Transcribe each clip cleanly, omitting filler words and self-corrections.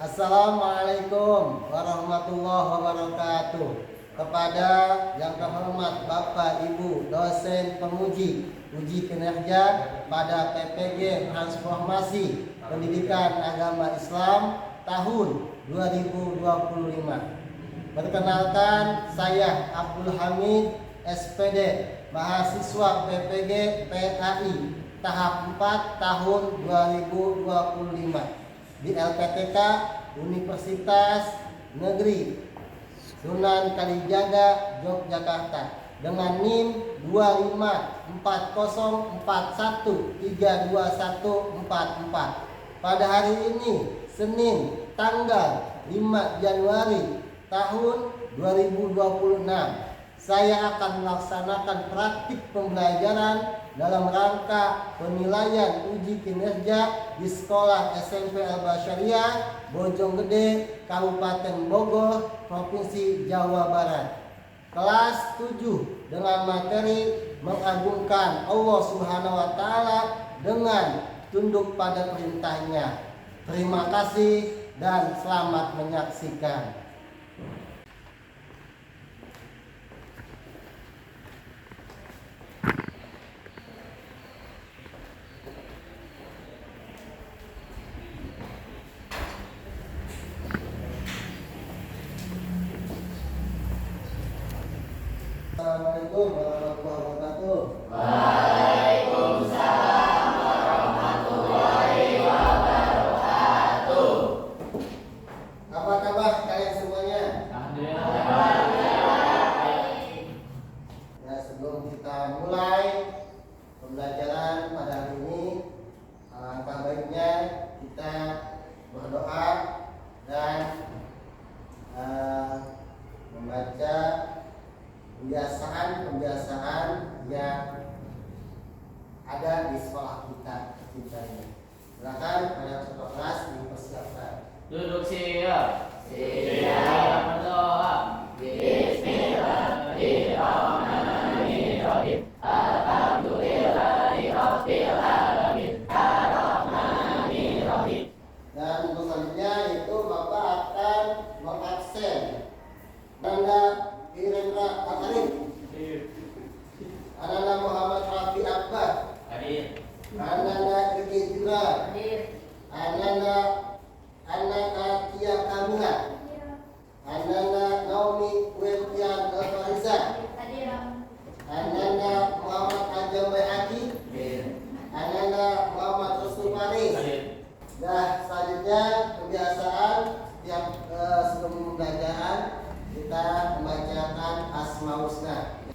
Assalamualaikum warahmatullahi wabarakatuh. Kepada yang terhormat Bapak Ibu dosen penguji uji kinerja pada PPG Transformasi Pendidikan Agama Islam tahun 2025. Perkenalkan, saya Abdul Hamid SPD, mahasiswa PPG PAI tahap 4 tahun 2025 di LPTK Universitas Negeri Sunan Kalijaga, Yogyakarta dengan NIM 2541313244. Pada hari ini, Senin, tanggal 5 Januari tahun 2026, saya akan melaksanakan praktik pembelajaran dalam rangka penilaian uji kinerja di Sekolah SMP Al-Basyariah Bojonggede, Kabupaten Bogor, Provinsi Jawa Barat. Kelas 7 dengan materi mengagungkan Allah Subhanahu wa Ta'ala dengan tunduk pada perintahnya. Terima kasih dan selamat menyaksikan. Assalamualaikum warahmatullahi wabarakatuh. Waalaikumsalam warahmatullahi wabarakatuh. Apa kabar kalian semuanya? Ya, sebelum kita mulai pembelajaran pada hari ini, alangkah baiknya kita berdoa dan membaca kebiasaan yang ada di sekolah kita ini. Silakan pada contoh kelas dipersiapkan. Duduk siap. Siap. Berdoa. Bismillahirrahmanirrahim. Alhamdulillahi rabbil alamin. Ar-Rahmanir-Rahim. Dan untuk selanjutnya itu Bapak akan mengabsen Nanda Irendra Akarim, Ananda Muhammad Rafi Akbar, Hadir. Ananda Riki Jura, Ananda Tia Kamila, Ananda Naomi Wetian Fariza, Ananda Muhammad Ajam Bayaki, Ananda Muhammad Rasul Faris. Nah, selanjutnya kebiasaan yang sebelum pembelajaran kita membacakan Asmaul Husna.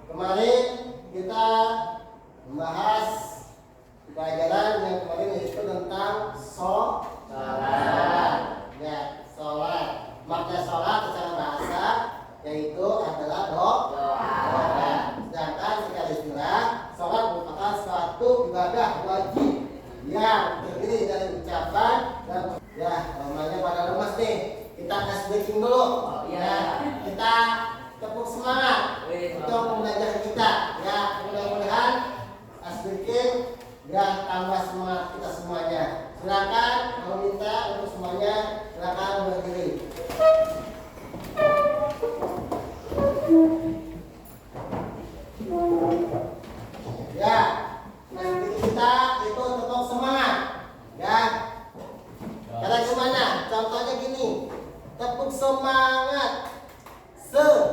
Kemarin kita membahas pelajaran yang kemarin yaitu tentang sholat. Ya, sholat. Makna sholat secara bahasa yaitu adalah doa. Sedangkan secara istilah, sholat merupakan suatu ibadah wajib yang terdiri dari ucapan dan namanya pada lemas nih. Kita kasih breaking dulu. Ya, kita tepuk semangat untuk pembelajaran kita. Ya, mudah-mudahan asbikin ya tambah semangat kita semuanya. Silakan kalau minta untuk semuanya silakan berdiri. Ya, asbikin kita itu tetap semangat. Ya. Kata gimana? Contohnya gini. Tepuk semangat. Semangat.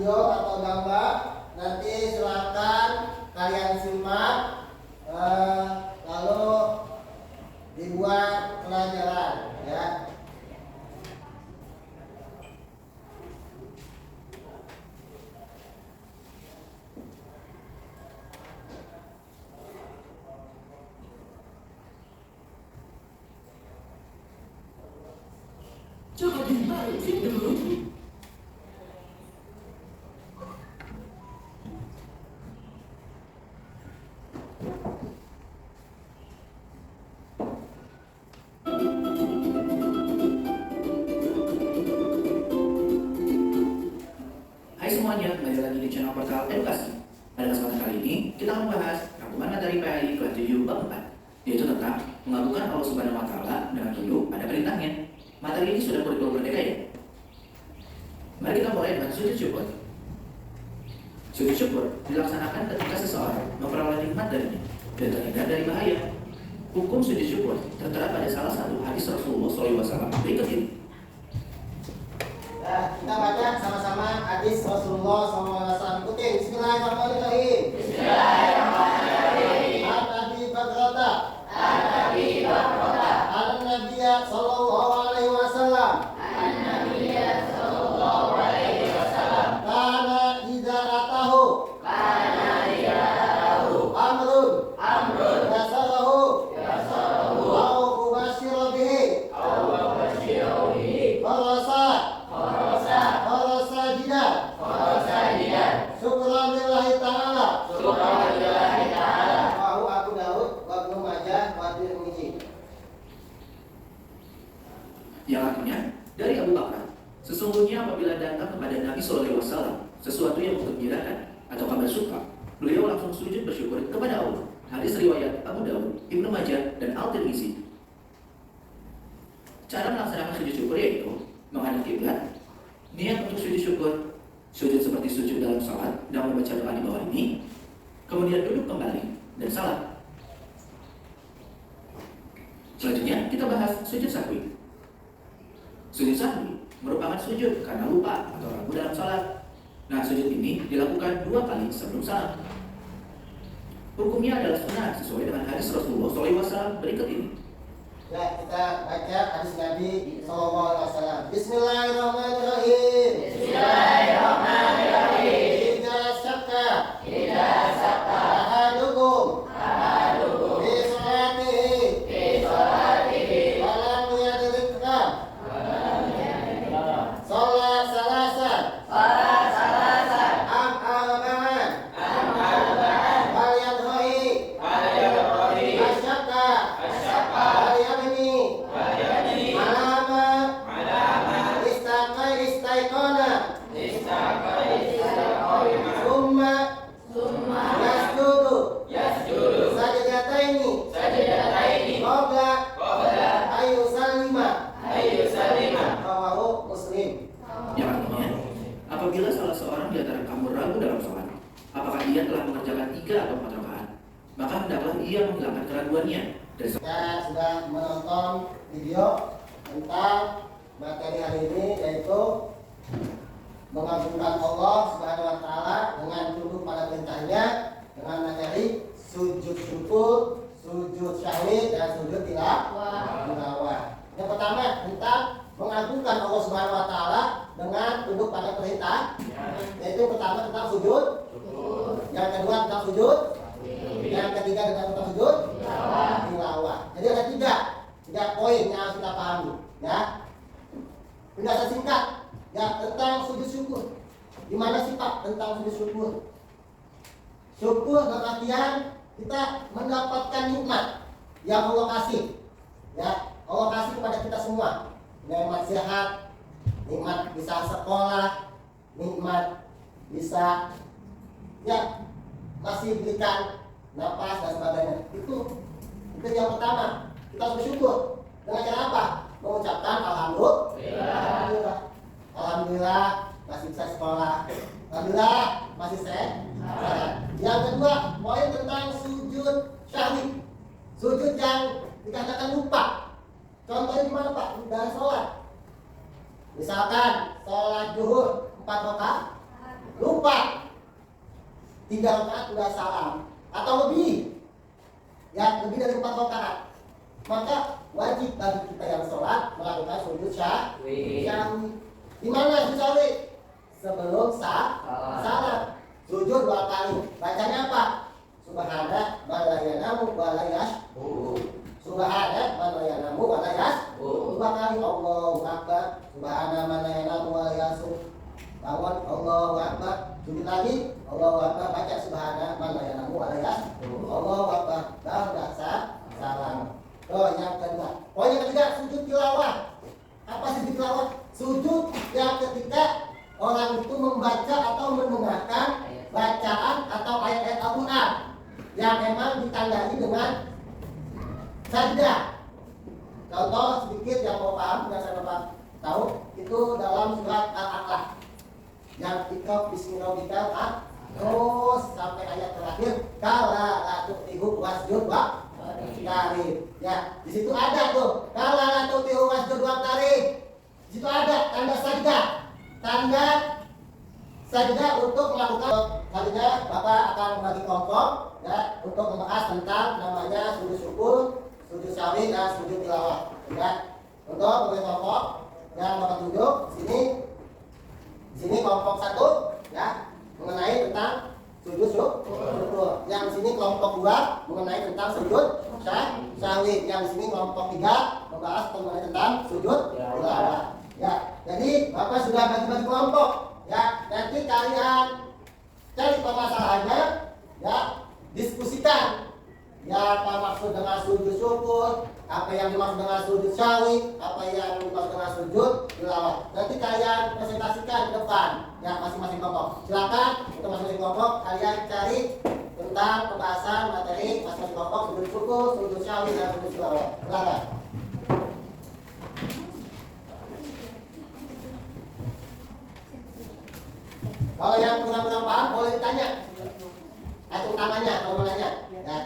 video atau gambar, nanti silakan kalian simak, lalu dibuat pelajaran ya. Hai semuanya, kembali lagi di channel Portal Edukasi. Pada kesempatan kali ini, kita akan membahas rangkuman materi PAI kelas 7 bab 4, yaitu tentang mengagungkan Allah Subhanahu wa Ta'ala dengan tunduk pada perintahnya. Materi ini sudah kurikulum merdeka ya? Mari kita mulai dengan sujud syukur. Sujud syukur dilaksanakan ketika seseorang memperoleh nikmat darinya dan terhindar dari bahaya. Hukum sujud syukur tertera pada salah satu hadis Rasulullah SAW berikut ini. Nah, kita baca sama-sama hadis Rasulullah SAW. Ikutin. Bismillahirrahmanirrahim. Bismillahirrahmanirrahim. An-Nabi Bakrata. An-Nabi Bakrata. An-Nabiyya sallallahu alaihi wasallam. An-Nabiyya sallallahu alaihi wasallam. Kana idza atahu Kana idza amrun amrun yasarahu yasarahu aw mubashshira bihi aw basyiru bihi farasa jidan sajidan syukran lillahi ta'ala. syukran lillahi ta'ala. Rawahu Abu Daud wa Ibnu Majah wa Tirmidzi. Yang artinya dari Abu Bakar, sesungguhnya apabila datang kepada Nabi SAW sesuatu yang menggembirakan atau kabar suka, beliau langsung sujud bersyukur kepada Allah. Hadis riwayat Abu Daud, Ibnu Majah, dan Al-Tirmizi. Cara melaksanakan sujud syukur yaitu menghadap kiblat, niat untuk sujud syukur, sujud seperti sujud dalam salat dan membaca doa di bawah ini, kemudian duduk kembali dan salat. Selanjutnya kita bahas sujud sahwi. Sujud sahwi merupakan sujud karena lupa atau ragu dalam salat. Nah, sujud ini dilakukan 2 kali sebelum salat. Hukumnya adalah sunnah sesuai dengan hadis Rasulullah SAW berikut ini. Ya, kita baca hadis Nabi sallallahu alaihi wasallam. Bismillahirrahmanirrahim. Bismillahirrahmanirrahim. Idza syakka Idza sakta ahadukum fi salatihi fi salatihi walam yadrikna sholat salasan salasan am arba'an wal yadhri asyakka wal yabni alama istaiqona summa yasjudu sajdataini qabla ayyusallima. Rawahu Muslim. Yang artinya, apabila salah seorang di antara kamu ragu dalam sholat, apakah dia telah mengerjakan 3 atau 4 rakaat, maka hendaklah ia menghilangkan keraguannya. Kita sudah menonton video tentang materi hari ini, yaitu mengagungkan Allah Subhanahu wa Ta'ala dengan tunduk pada perintahnya, dengan materi sujud syukur, sujud syahwid, dan sujud tilawah. Yang pertama tentang mengagungkan Allah Subhanahu wa Ta'ala dengan tunduk pada perintah, yaitu pertama tentang sujud, yang kedua tentang sujud, yang ketiga tentang sujud tilawah. Jadi ada tiga poin yang harus kita pahami, ya. Penjelasan singkat ya tentang sujud syukur. Gimana sih Pak tentang sujud syukur? Syukur dalam artian kita mendapatkan nikmat yang Allah kasih, ya. Allah kasih kepada kita semua, nikmat sehat, nikmat bisa sekolah, nikmat bisa ya masih berikan napas dan sebagainya. Itu yang pertama, kita harus bersyukur. Dengan cara apa? Mengucapkan alhamdulillah masih bisa sekolah, alhamdulillah masih sehat. Yang kedua, poin tentang sujud syahwi, sujud yang dikatakan lupa. Contohnya gimana Pak? Dalam sholat, misalkan sholat zuhur 4 rakaat, lupa 3 rakaat udah salam atau lebih, ya lebih dari 4 rakaat, maka wajib bagi kita yang sholat melakukan sujud syahwi. Di mana sujud syahwi? Sebelum salam. Sujud 2 kali. Bacanya apa? Subhana man la yanamu wa la yash'ur. Subhana man la yanamu wa la yash'ur. 2 kali. Allahu akbar. Subhana man la yanamu wa la yash'ur. Bangun, Allahu akbar. Sujud lagi, Allahu akbar. Baca subhana man la yanamu wa la yash'ur. Allahu akbar. Baru salam. Yang kedua. Yang ketiga, sujud tilawah. Apa sujud tilawah? Sujud yang ketika orang itu membaca atau mendengarkan bacaan atau ayat-ayat Al-Quran yang memang ditandai dengan sajdah. Contoh sedikit yang mau paham, yang saya Bapak tahu, itu dalam surat Al-A'la yang kita bismillahirrahmanirrahim terus sampai ayat terakhir kala la tu'tihu wasjud waqtarib. Ya, di situ ada tuh kala la tu'tihu wasjud waqtarib. Di situ ada tanda sajdah. Tanda sajdah untuk melakukan. Selanjutnya Bapak akan membagi kelompok ya untuk membahas tentang namanya sujud syukur, sujud syahwi dan sujud tilawah. Ya. Untuk membagi kelompok yang Bapak tunjuk di sini kelompok 1 ya mengenai tentang sujud syukur. Yang di sini kelompok 2 mengenai tentang sujud syahwi. Yang di sini kelompok 3 membahas mengenai tentang sujud tilawah. Ya, jadi Bapak sudah bagi-bagi kelompok. Ya, nanti kalian cari permasalahannya, ya, diskusikan. Ya, apa maksud dengan sujud syukur, apa yang dimaksud dengan sujud syahwi, apa yang dimaksud dengan sujud tilawah. Nanti kalian presentasikan ke depan, ya, masing-masing kelompok. Silakan untuk masing-masing kelompok kalian cari tentang pembahasan materi masing-masing kelompok sujud syukur, sujud syahwi dan sujud tilawah. Silakan. Kalau yang kurang paham boleh ditanya. Acung tangannya kalau mau nanya. Ya.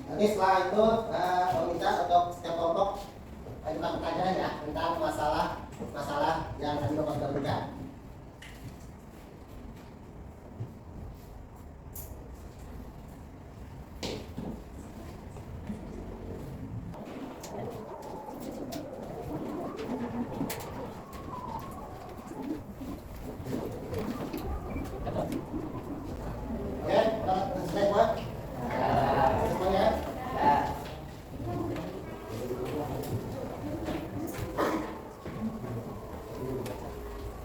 Nanti setelah itu komunitas atau setiap kelompok ajukan pertanyaan ya tentang masalah yang tadi Bapak sudah berikan. Oke, selesai buat semuanya.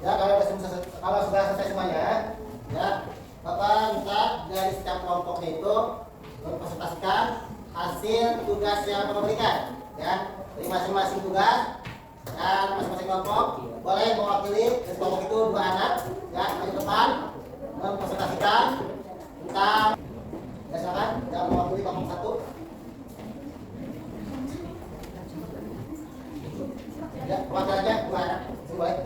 Ya, kalau sudah selesai semuanya, ya, Bapak minta dari setiap kelompoknya itu mempresentasikan hasil tugas yang Bapak berikan, ya, dari masing-masing tugas dan masing-masing kelompok boleh mewakili dari kelompok itu 2 anak, ya, maju depan mempresentasikan tentang, ya, silakan yang mewakili kelompok 1. Ya, wakil aja 2 anak, boleh.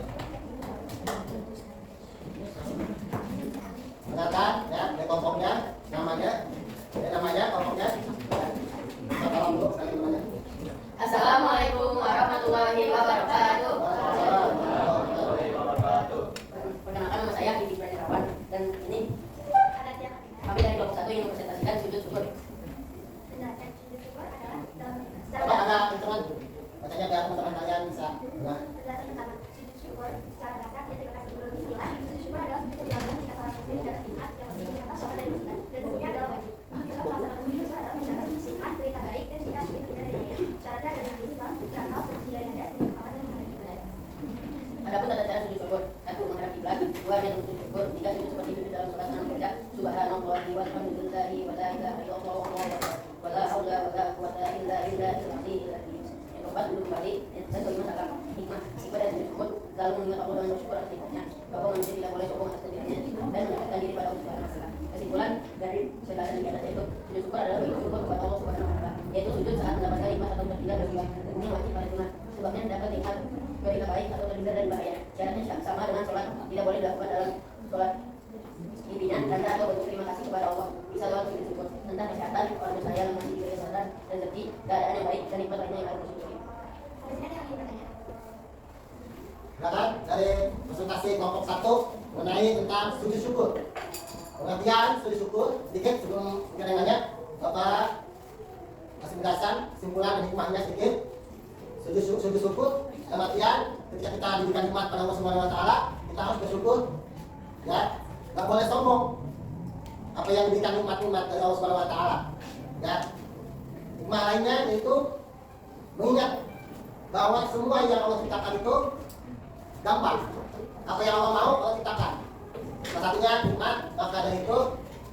Dengarkan ya dari kelompoknya namanya kelompoknya ya. Salam dulu namanya. Assalamualaikum warahmatullahi wabarakatuh. Perkenalkan nama saya Didi Pradirawan dan ini kami dari kelompok 1 yang mempresentasikan sujud kembali sudah seperti tadi. Yang keempat duduk kembali dan kelima salam hikmah ibadah dan syukur lalu mengingat Allah dan bersyukur atas nikmatnya bahwa manusia tidak boleh sombong atas dirinya dan mendekatkan diri pada Allah Subhanahu wa taala. Kesimpulan dari segala yang di atas itu sujud syukur adalah bentuk syukur kepada Allah Subhanahu wa taala, yaitu sujud saat mendapatkan nikmat atau terhindar dari tentunya wajib pada sunat. Sebabnya dapat nikmat berita baik atau terhindar dari bahaya. Syaratnya sama dengan sholat, tidak boleh dilakukan dalam sholat. Intinya tanda atau bentuk terima kasih kepada Allah bisa lewat sujud syukur tentang kesehatan orang saya yang masih diberi kesehatan dan rezeki keadaan yang baik dan nikmat lainnya yang harus disyukuri. Silakan dari presentasi kelompok 1 mengenai tentang sujud syukur. Pengertian sujud syukur sedikit sebelum kita nanya, Bapak kasih penjelasan kesimpulan dan hikmahnya sedikit. Sujud syukur dalam artian ketika kita diberikan nikmat pada Allah Subhanahu wa taala, kita harus bersyukur. Ya, nggak boleh sombong apa yang diberikan nikmat dari Allah Subhanahu wa taala. Ya. Hikmah lainnya yaitu mengingat bahwa semua yang Allah ciptakan itu gampang. Apa yang Allah mau Allah ciptakan. Salah satunya nikmat, maka dari itu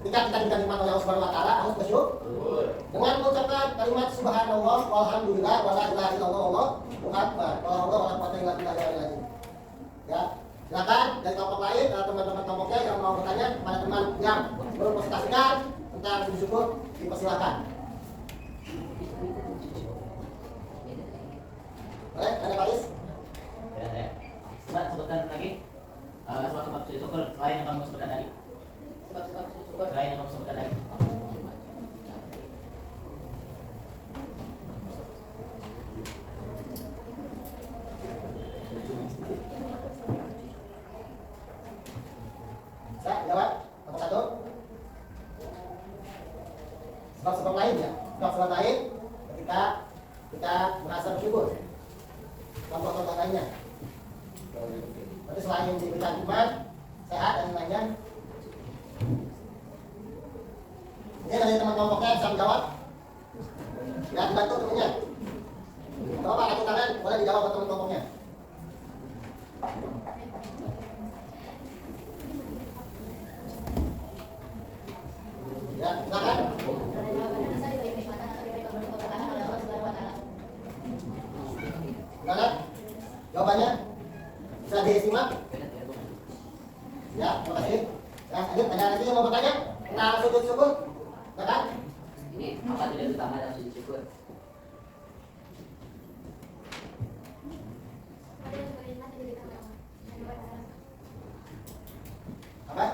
ketika kita diberikan nikmat oleh Allah Subhanahu wa taala harus bersyukur. Dengan mengucapkan kalimat subhanallah walhamdulillah wala ilaha illallah Allahu akbar. Wallahu a'lam bishawab. Ya. Silakan dari kelompok lain, teman-teman kelompoknya yang mau bertanya kepada teman yang belum presentasikan tentang sujud syukur, dipersilakan. Boleh, ada Paris? Ya. Mbak, sebutkan lagi sebab sujud syukur lain yang kamu sebutkan tadi. Sebab sujud syukur Lain yang kamu sebutkan tadi. Saya jawab, nomor 1. Sebab-sebab lain ya. Sebab-sebab lain ketika kita merasa bersyukur. Contoh-contoh lainnya. Berarti selain diberikan nikmat, sehat dan lainnya. Ini dari teman kelompoknya bisa menjawab. Ya, dibantu temannya. Bapak angkat tangan, boleh dijawab oleh teman kelompoknya. Ya, silakan. Gimana? Jawabannya bisa disimak? Ya, terima kasih. Ya, lanjut. Ada lagi yang mau bertanya tentang sujud syukur? Silakan. Ini apa tujuan utama dalam sujud syukur? Apa?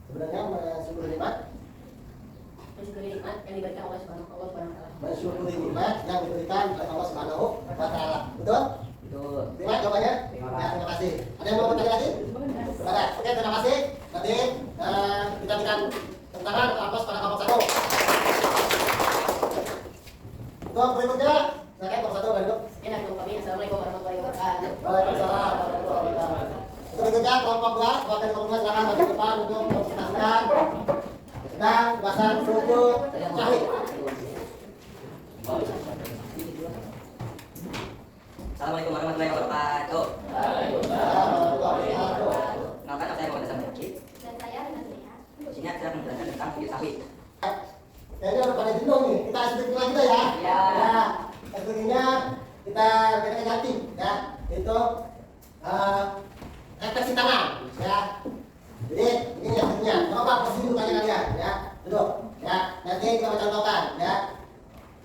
Sebenarnya mensyukuri nikmat, mensyukuri nikmat yang diberikan Allah Subhanahu wa taala. mensyukuri nikmat yang diberikan oleh Allah Subhanahu wa taala. Betul? Betul. Terima jawabannya? Terima Ya, kasih. terima kasih. Ada yang mau bertanya lagi? Ada. Oke, terima kasih. Nanti kita berikan tepuk tangan untuk aplaus pada kelompok 1. Untuk berikutnya, silakan kelompok 1 balik. Enak dong kami. Assalamualaikum warahmatullahi wabarakatuh. Waalaikumsalam warahmatullahi wabarakatuh. Untuk berikutnya kelompok 2, wakil kelompok 2 silakan maju ke depan untuk mempresentasikan tentang bahasan sujud syahid. Assalamualaikum warahmatullahi wabarakatuh. Waalaikumsalam warahmatullahi wabarakatuh. Kenalkan, saya Muhammad Hasan Bakir. Dan saya dengan Leha. Di sini saya akan menjelaskan tentang sujud sahwi. Kayaknya udah pada jenuh nih, kita explain lagi deh ya. Ya. Ya, explainnya kita ganti ya. Itu refleksi tangan ya. Jadi ini hasilnya. Coba posisi duduknya kalian ya. Duduk ya. Nanti kita mencontohkan ya.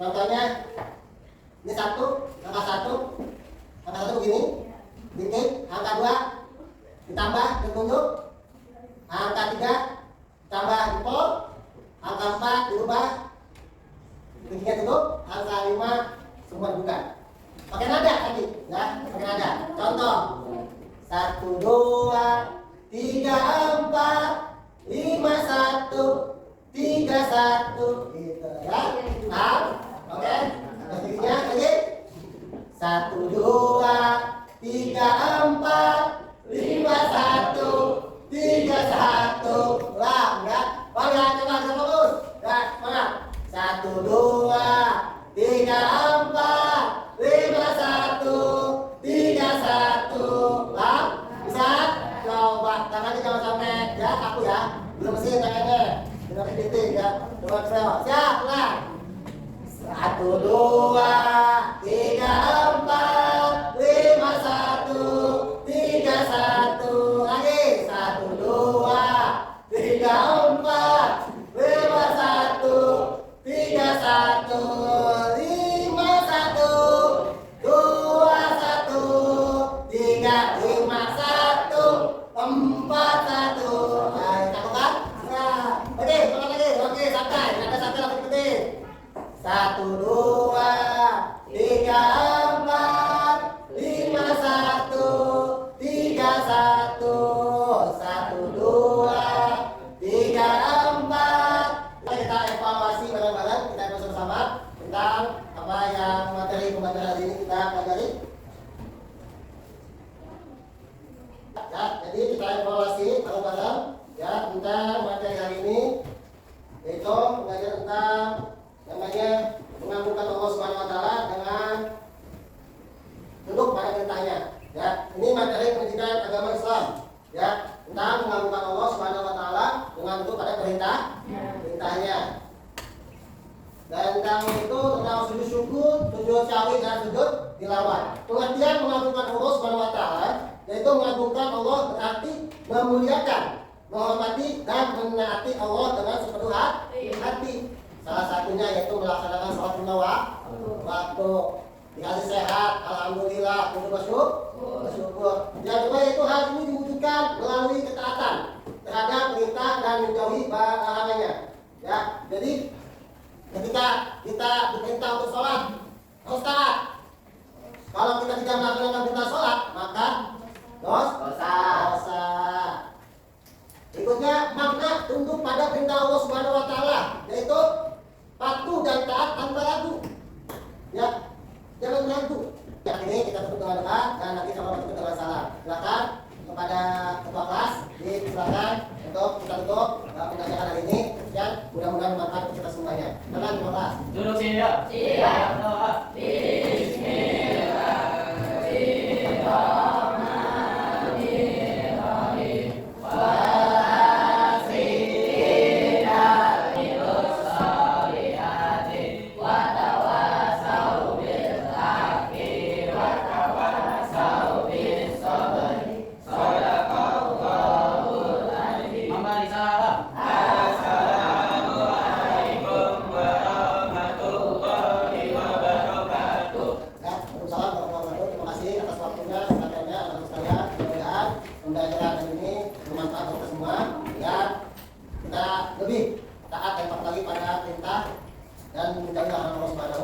Contohnya ini angka satu begini. Dikit, angka 2 ditambah ditunjuk. Angka 3 tambah jempol. Angka 4 dirubah, tingginya tutup. Angka 5 semua dibuka. Pakai nada tadi, ya, pakai nada. Contoh, 1, 2, 3, 4, 5, 1, 3, 1, gitu ya. Paham? Oke. Tingginya lagi. 1, 2, 3, 4, 5, 1, 3, 1. Ulang ya. Bangga, coba kita fokus. Ya, semangat. 1, 2, 3, 4, 5, 1, 3, 1. Ulang. Bisa? Coba tangannya jangan sampai ya kaku ya. Belum mesin tangannya. Tidak titik ya. dua, siap lah. 1, 2, 3, 4, 5, 1, 3, 1 lagi. 1, 2, 3, 4, 5, 1, 3, 1, 5, 1, 2, 1, 3, 5, 1, 4, 1. Nah, kan? Nah, oke, ulang lagi. Oke, santai. Ada santai lagi gede. 1, 2, 3, 4, 5, 1, 3, 1, 1, 2, 3, 4. Kita evaluasi bareng-bareng, kita evaluasi bersama tentang apa yang materi pembelajaran hari ini kita pelajari. Ya, jadi kita evaluasi bareng-bareng ya tentang materi hari ini, yaitu belajar tentang namanya mengagungkan Allah Subhanahu wa taala dengan tunduk pada perintahnya. Ya, ini materi pendidikan agama Islam. Ya, tentang mengagungkan Allah Subhanahu wa taala dengan tunduk pada perintahnya. Dan tentang itu tentang sujud syukur, sujud syahwi dan sujud tilawah. Pengertian mengagungkan Allah Subhanahu wa taala yaitu mengagungkan Allah berarti memuliakan, menghormati dan menaati Allah dengan sepenuh hati. Salah satunya yaitu melaksanakan sholat lima waktu, dikasih sehat, alhamdulillah, kudu bersyukur. Yang kedua yaitu hal ini diwujudkan melalui ketaatan terhadap perintah dan menjauhi larangannya. Ya, jadi ketika kita diperintah untuk sholat, harus taat. Kalau kita tidak melaksanakan perintah sholat, maka dosa. Berikutnya makna tunduk pada perintah Allah Subhanahu wa taala, yaitu patuh dan taat tanpa ragu. Ya, jangan ragu. Ya, ini kita tutup dengan doa dan nanti sama tutup dengan salam. Silakan kepada ketua kelas disilakan untuk kita tutup pembelajaran hari ini. Dan mudah-mudahan bermanfaat untuk kita semuanya. Silakan ketua kelas. Duduk sini ya. Siap. Doa. Pembelajaran ini bermanfaat untuk kita semua ya, kita lebih taat dan patuh lagi pada perintah dan menjauhi larangan Allah Subhanahu